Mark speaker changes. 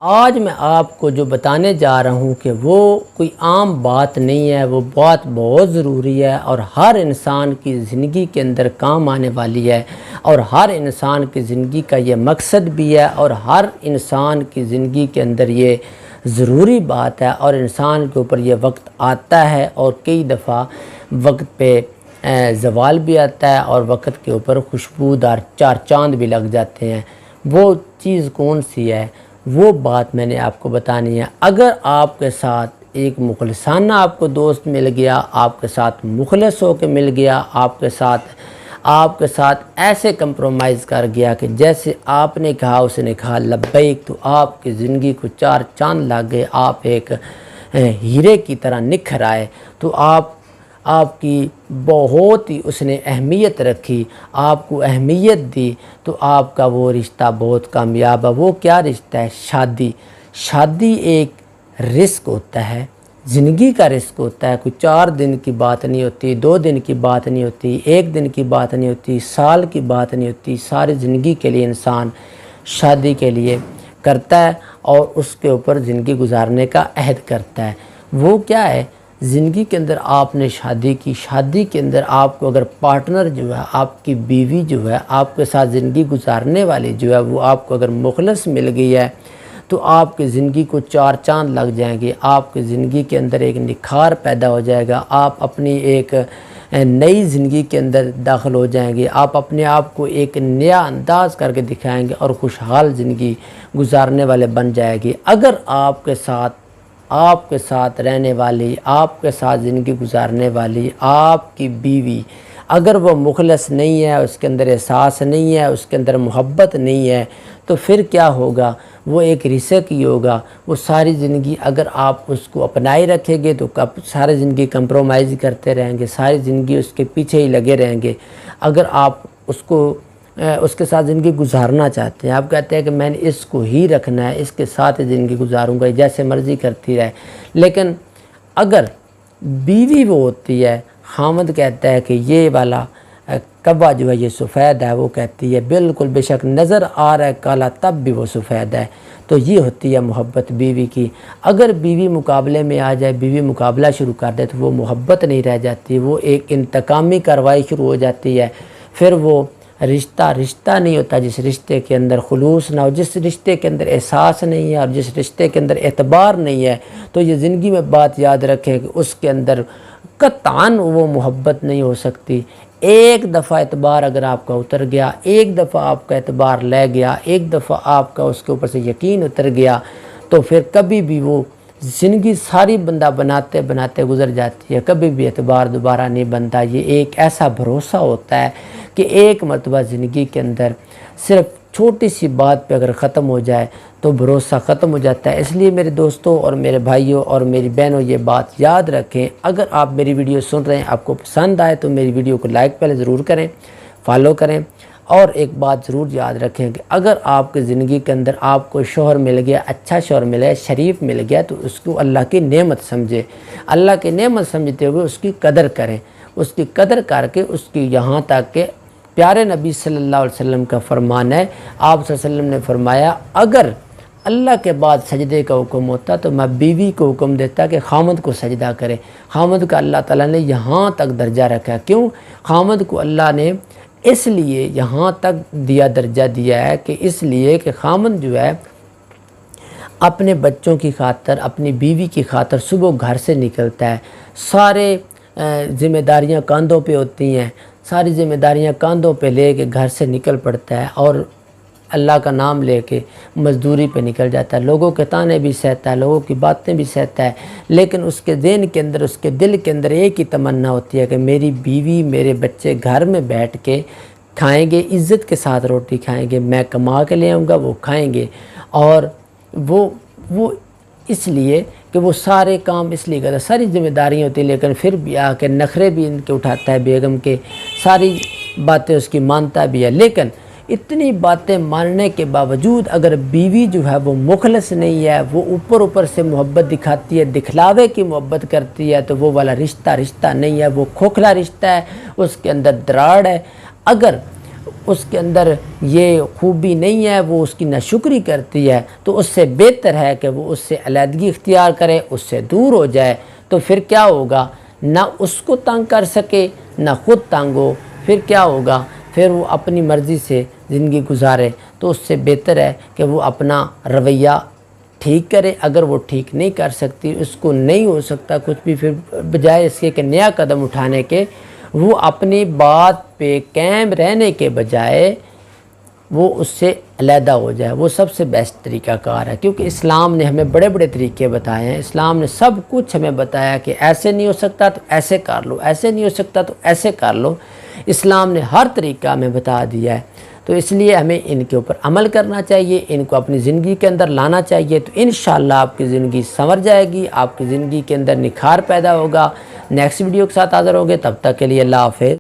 Speaker 1: آج میں آپ کو جو بتانے جا رہا ہوں کہ وہ کوئی عام بات نہیں ہے، وہ بات بہت ضروری ہے اور ہر انسان کی زندگی کے اندر کام آنے والی ہے، اور ہر انسان کی زندگی کا یہ مقصد بھی ہے، اور ہر انسان کی زندگی کے اندر یہ ضروری بات ہے، اور انسان کے اوپر یہ وقت آتا ہے اور کئی دفعہ وقت پہ زوال بھی آتا ہے اور وقت کے اوپر خوشبودار چار چاند بھی لگ جاتے ہیں۔ وہ چیز کون سی ہے؟ وہ بات میں نے آپ کو بتانی ہے۔ اگر آپ کے ساتھ ایک مخلصانہ آپ کو دوست مل گیا، آپ کے ساتھ مخلص ہو کے مل گیا، آپ کے ساتھ ایسے کمپرومائز کر گیا کہ جیسے آپ نے کہا اس نے کہا لبیک، تو آپ کی زندگی کو چار چاند لگ گئے، آپ ایک ہیرے کی طرح نکھر آئے، تو آپ کی بہت ہی اس نے اہمیت رکھی، آپ کو اہمیت دی، تو آپ کا وہ رشتہ بہت کامیاب ہے۔ وہ کیا رشتہ ہے؟ شادی ایک رزق ہوتا ہے، زندگی کا رزق ہوتا ہے۔ کوئی 4 دن کی بات نہیں ہوتی، 2 دن کی بات نہیں ہوتی، 1 دن کی بات نہیں ہوتی، سال کی بات نہیں ہوتی۔ ساری زندگی کے لیے انسان شادی کے لیے کرتا ہے اور اس کے اوپر زندگی گزارنے کا عہد کرتا ہے۔ وہ کیا ہے؟ زندگی کے اندر آپ نے شادی کی، شادی کے اندر آپ کو اگر پارٹنر جو ہے، آپ کی بیوی جو ہے، آپ کے ساتھ زندگی گزارنے والی جو ہے، وہ آپ کو اگر مخلص مل گئی ہے تو آپ کی زندگی کو چار چاند لگ جائیں گے، آپ کی زندگی کے اندر ایک نکھار پیدا ہو جائے گا، آپ اپنی ایک نئی زندگی کے اندر داخل ہو جائیں گے، آپ اپنے آپ کو ایک نیا انداز کر کے دکھائیں گے اور خوشحال زندگی گزارنے والے بن جائے گی۔ اگر آپ کے ساتھ رہنے والی، آپ کے ساتھ زندگی گزارنے والی آپ کی بیوی اگر وہ مخلص نہیں ہے، اس کے اندر احساس نہیں ہے، اس کے اندر محبت نہیں ہے، تو پھر کیا ہوگا؟ وہ ایک رزق ہی ہوگا۔ وہ ساری زندگی اگر آپ اس کو اپنائے رکھیں گے تو ساری زندگی کمپرومائز کرتے رہیں گے، ساری زندگی اس کے پیچھے ہی لگے رہیں گے۔ اگر آپ اس کے ساتھ زندگی گزارنا چاہتے ہیں، آپ کہتے ہیں کہ میں نے اس کو ہی رکھنا ہے، اس کے ساتھ زندگی گزاروں گا، جیسے مرضی کرتی رہے، لیکن اگر بیوی وہ ہوتی ہے، خامد کہتا ہے کہ یہ والا کبا جو ہے یہ سفید ہے، وہ کہتی ہے بالکل بے شک نظر آ رہا ہے کالا تب بھی وہ سفید ہے، تو یہ ہوتی ہے محبت بیوی کی۔ اگر بیوی مقابلے میں آ جائے، بیوی مقابلہ شروع کر دے، تو وہ محبت نہیں رہ جاتی، وہ ایک انتقامی کارروائی شروع ہو جاتی ہے۔ پھر وہ رشتہ نہیں ہوتا جس رشتے کے اندر خلوص نہ ہو، جس رشتے کے اندر احساس نہیں ہے اور جس رشتے کے اندر اعتبار نہیں ہے، تو یہ زندگی میں بات یاد رکھیں کہ اس کے اندر قطعاً وہ محبت نہیں ہو سکتی۔ ایک دفعہ اعتبار اگر آپ کا اتر گیا، ایک دفعہ آپ کا اعتبار لے گیا، ایک دفعہ آپ کا اس کے اوپر سے یقین اتر گیا، تو پھر کبھی بھی وہ زندگی ساری بندہ بناتے بناتے گزر جاتی ہے، کبھی بھی اعتبار دوبارہ نہیں بنتا۔ یہ ایک ایسا بھروسہ ہوتا ہے کہ ایک مرتبہ زندگی کے اندر صرف چھوٹی سی بات پہ اگر ختم ہو جائے تو بھروسہ ختم ہو جاتا ہے۔ اس لیے میرے دوستوں اور میرے بھائیوں اور میری بہنوں یہ بات یاد رکھیں۔ اگر آپ میری ویڈیو سن رہے ہیں، آپ کو پسند آئے تو میری ویڈیو کو لائک پہلے ضرور کریں، فالو کریں، اور ایک بات ضرور یاد رکھیں کہ اگر آپ کی زندگی کے اندر آپ کو شوہر مل گیا، اچھا شوہر مل گیا، شریف مل گیا، تو اس کو اللہ کی نعمت سمجھے، اللہ کی نعمت سمجھتے ہوئے اس کی قدر کریں، اس کی قدر کر کے اس کی یہاں تک کہ پیارے نبی صلی اللہ علیہ وسلم کا فرمان ہے، آپ صلی اللہ علیہ وسلم نے فرمایا اگر اللہ کے بعد سجدے کا حکم ہوتا تو میں بیوی کو حکم دیتا کہ خامد کو سجدہ کرے۔ خامد کا اللہ تعالیٰ نے یہاں تک درجہ رکھا۔ کیوں؟ خامد کو اللہ نے اس لیے یہاں تک درجہ دیا ہے کہ اس لیے کہ خامد جو ہے اپنے بچوں کی خاطر، اپنی بیوی کی خاطر صبح گھر سے نکلتا ہے، سارے ذمہ داریاں کاندھوں پہ ہوتی ہیں، ساری ذمہ داریاں کاندھوں پہ لے کے گھر سے نکل پڑتا ہے اور اللہ کا نام لے کے مزدوری پہ نکل جاتا ہے، لوگوں کے تانے بھی سہتا ہے، لوگوں کی باتیں بھی سہتا ہے، لیکن اس کے ذہن کے اندر، اس کے دل کے اندر ایک ہی تمنا ہوتی ہے کہ میری بیوی، میرے بچے گھر میں بیٹھ کے کھائیں گے، عزت کے ساتھ روٹی کھائیں گے، میں کما کے لے آؤں گا، وہ کھائیں گے، اور وہ اس لیے کہ وہ سارے کام اس لیے کرتا ہے، ساری ذمہ داریاں ہوتی ہیں، لیکن پھر بھی آ کے نخرے بھی ان کے اٹھاتا ہے بیگم کے، ساری باتیں اس کی مانتا بھی ہے، لیکن اتنی باتیں ماننے کے باوجود اگر بیوی جو ہے وہ مخلص نہیں ہے، وہ اوپر سے محبت دکھاتی ہے، دکھلاوے کی محبت کرتی ہے، تو وہ والا رشتہ نہیں ہے، وہ کھوکھلا رشتہ ہے، اس کے اندر دراڑ ہے۔ اگر اس کے اندر یہ خوبی نہیں ہے، وہ اس کی ناشکری کرتی ہے، تو اس سے بہتر ہے کہ وہ اس سے علیحدگی اختیار کرے، اس سے دور ہو جائے۔ تو پھر کیا ہوگا، نہ اس کو تنگ کر سکے نہ خود تنگ ہو، پھر کیا ہوگا، پھر وہ اپنی مرضی سے زندگی گزارے۔ تو اس سے بہتر ہے کہ وہ اپنا رویہ ٹھیک کرے۔ اگر وہ ٹھیک نہیں کر سکتی، اس کو نہیں ہو سکتا کچھ بھی، پھر بجائے اس کے کہ نیا قدم اٹھانے کے، وہ اپنی بات پہ قائم رہنے کے بجائے وہ اس سے علیحدہ ہو جائے، وہ سب سے بیسٹ طریقہ کار ہے۔ کیونکہ اسلام نے ہمیں بڑے بڑے طریقے بتائے ہیں، اسلام نے سب کچھ ہمیں بتایا کہ ایسے نہیں ہو سکتا تو ایسے کر لو، ایسے نہیں ہو سکتا تو ایسے کر لو۔ اسلام نے ہر طریقہ ہمیں بتا دیا ہے، تو اس لیے ہمیں ان کے اوپر عمل کرنا چاہیے، ان کو اپنی زندگی کے اندر لانا چاہیے، تو انشاءاللہ آپ کی زندگی سنور جائے گی، آپ کی زندگی کے اندر نکھار پیدا ہوگا۔ نیکسٹ ویڈیو کے ساتھ حاضر ہوگے، تب تک کے لیے اللہ حافظ۔